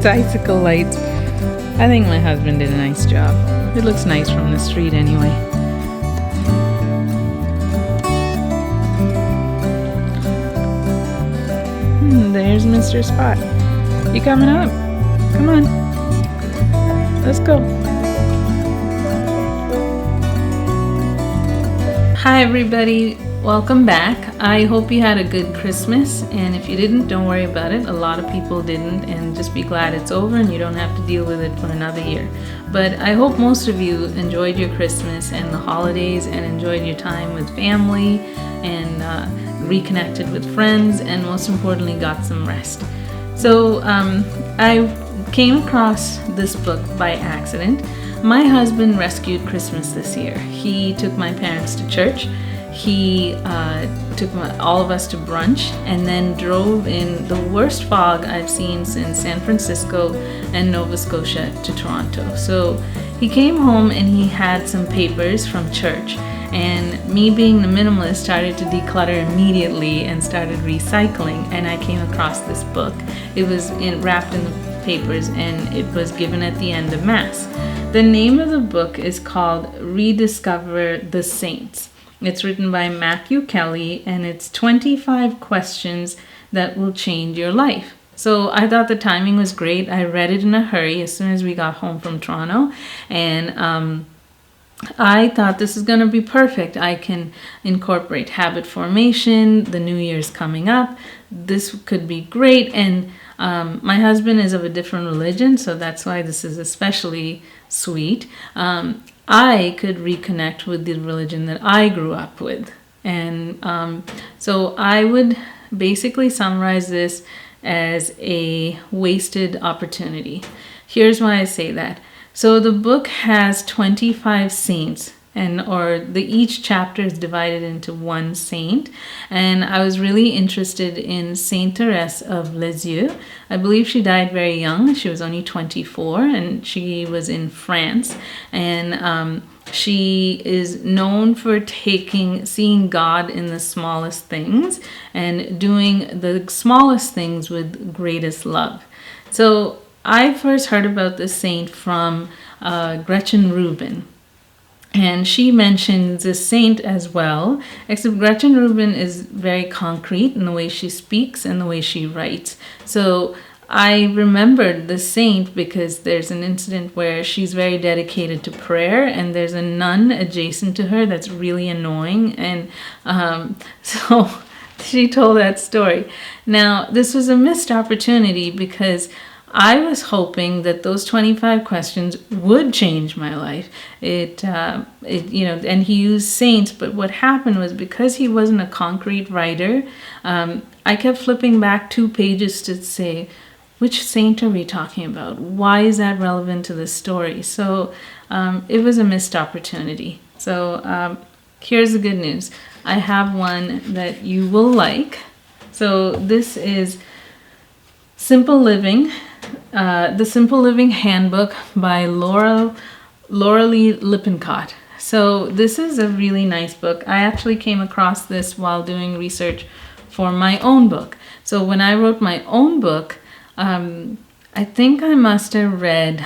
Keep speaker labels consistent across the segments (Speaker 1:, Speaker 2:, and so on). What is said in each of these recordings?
Speaker 1: Bicycle lights. I think my husband did a nice job. It looks nice from the street anyway. There's Mr. Spot. You coming up? Come on. Let's go. Hi everybody, welcome back. I hope you had a good Christmas, and if you didn't, don't worry about it. A lot of people didn't, and just be glad it's over and you don't have to deal with it for another year. But I hope most of you enjoyed your Christmas and the holidays and enjoyed your time with family and reconnected with friends, and most importantly got some rest. So I came across this book by accident. My husband rescued Christmas this year. He took my parents to church. He took all of us to brunch and then drove in the worst fog I've seen since San Francisco and Nova Scotia to Toronto. So he came home and he had some papers from church. And me being the minimalist started to declutter immediately and started recycling, and I came across this book. It was wrapped in the papers and it was given at the end of Mass. The name of the book is called Rediscover the Saints. It's written by Matthew Kelly, and it's 25 questions that will change your life. So I thought the timing was great. I read it in a hurry as soon as we got home from Toronto, and I thought this is going to be perfect. I can incorporate habit formation. The New Year's coming up. This could be great. And my husband is of a different religion, so that's why this is especially sweet. I could reconnect with the religion that I grew up with. And so I would basically summarize this as a wasted opportunity. Here's why I say that. So the book has 25 saints, each chapter is divided into one saint. And I was really interested in Saint Therese of Lisieux. I believe she died very young. She was only 24, and she was in France. And she is known for seeing God in the smallest things and doing the smallest things with greatest love. So I first heard about this saint from Gretchen Rubin, and she mentions this saint as well, except Gretchen Rubin is very concrete in the way she speaks and the way she writes. So I remembered the saint because there's an incident where she's very dedicated to prayer, and there's a nun adjacent to her that's really annoying, and so she told that story. Now, this was a missed opportunity because I was hoping that those 25 questions would change my life. And he used saints, but what happened was, because he wasn't a concrete writer, I kept flipping back 2 pages to say, which saint are we talking about? Why is that relevant to the story? So it was a missed opportunity. So here's the good news. I have one that you will like. So this is Simple Living. The Simple Living Handbook by Lorilee Lippincott. So this is a really nice book. I actually came across this while doing research for my own book. So when I wrote my own book, I think I must have read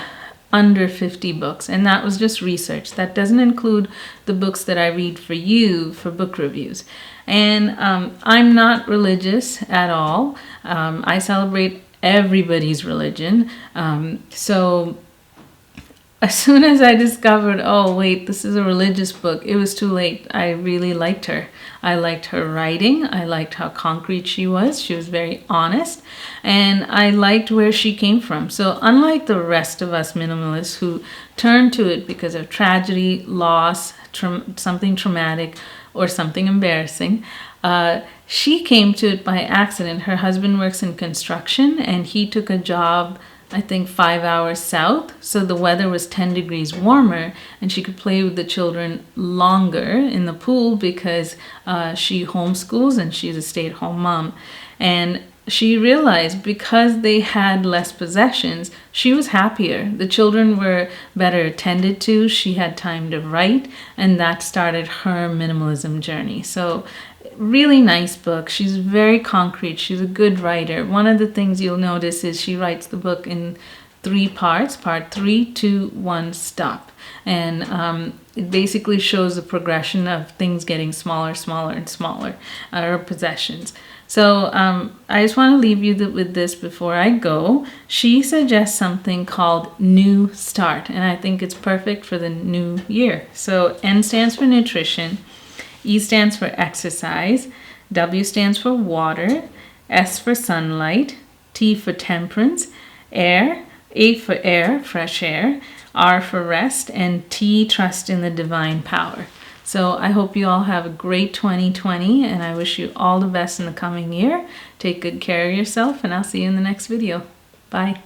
Speaker 1: under 50 books, and that was just research. That doesn't include the books that I read for you for book reviews. And I'm not religious at all. I celebrate everybody's religion. So as soon as I discovered, oh wait, this is a religious book, it was too late. I really liked her. I liked her writing. I liked how concrete she was. She was very honest. And I liked where she came from. So unlike the rest of us minimalists who turn to it because of tragedy, loss, something traumatic, or something embarrassing, she came to it by accident. Her husband works in construction, and he took a job, I think 5 hours south, so the weather was 10 degrees warmer, and she could play with the children longer in the pool because she homeschools and she's a stay-at-home mom. And she realized because they had less possessions, she was happier. The children were better attended to. She had time to write, and that started her minimalism journey. So really nice book. She's very concrete. She's a good writer. One of the things you'll notice is she writes the book in 3 parts: part 3, 2, 1, stop. And it basically shows the progression of things getting smaller, smaller, and smaller, or possessions. So I just want to leave you with this before I go. She suggests something called New Start, and I think it's perfect for the new year. So N stands for nutrition, E stands for exercise, W stands for water, S for sunlight, T for temperance, air, A for air, fresh air, R for rest, and T, trust in the divine power. So I hope you all have a great 2020, and I wish you all the best in the coming year. Take good care of yourself, and I'll see you in the next video. Bye.